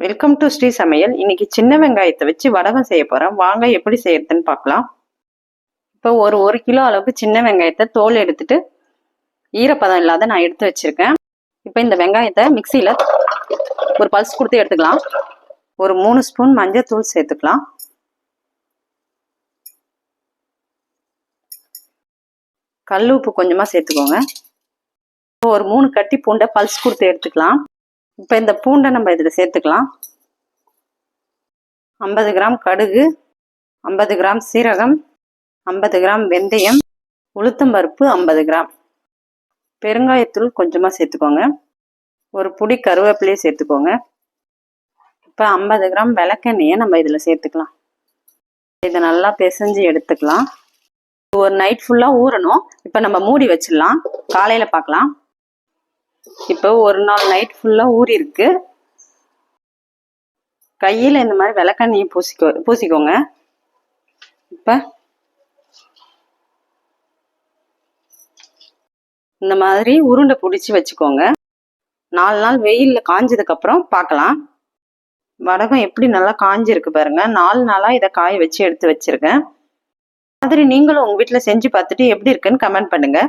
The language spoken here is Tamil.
வெல்கம் டு ஸ்ரீ சமையல். இன்னைக்கு சின்ன வெங்காயத்தை வச்சு வடகம் செய்ய போறேன். வாங்க எப்படி செய்யறதுன்னு பார்க்கலாம். இப்போ ஒரு கிலோ அளவுக்கு சின்ன வெங்காயத்தை தோல் எடுத்துட்டு ஈரப்பதம் இல்லாத நான் எடுத்து வச்சிருக்கேன். இப்போ இந்த வெங்காயத்தை மிக்சியில ஒரு பல்ஸ் கொடுத்து எடுத்துக்கலாம். ஒரு 3 ஸ்பூன் மஞ்சள் தூள் சேர்த்துக்கலாம். கல் உப்பு கொஞ்சமா சேர்த்துக்கோங்க. ஒரு 3 கட்டி பூண்டை பல்ஸ் கொடுத்து எடுத்துக்கலாம். இப்போ இந்த பூண்டை நம்ம இதில் சேர்த்துக்கலாம். 50 கிராம் கடுகு, 50 கிராம் சீரகம், 50 கிராம் வெந்தயம், உளுத்தம்பருப்பு 50 கிராம், பெருங்காயத்தூள் கொஞ்சமாக சேர்த்துக்கோங்க. ஒரு புடி கருவேப்பிலையை சேர்த்துக்கோங்க. இப்போ 50 கிராம் விளக்கெண்ணெயை நம்ம இதில் சேர்த்துக்கலாம். இதை நல்லா பிசைஞ்சு எடுத்துக்கலாம். ஒரு நைட் ஃபுல்லாக ஊறணும். இப்போ நம்ம மூடி வச்சிடலாம். காலையில் பார்க்கலாம். இப்போ ஒரு நாள் நைட் ஃபுல்லாக ஊறி இருக்கு. கையில் இந்த மாதிரி விளக்கெண்ணெயை பூசிக்கோங்க. இப்போ இந்த மாதிரி உருண்டை பிடிச்சி வச்சுக்கோங்க. 4 நாள் வெயிலில் காஞ்சதுக்கப்புறம் பார்க்கலாம். வடகம் எப்படி நல்லா காஞ்சிருக்கு பாருங்க. 4 நாளாக இதை காய வச்சு எடுத்து வச்சிருக்கேன். மாதிரி நீங்களும் உங்கள் வீட்டில் செஞ்சு பார்த்துட்டு எப்படி இருக்குன்னு கமெண்ட் பண்ணுங்க.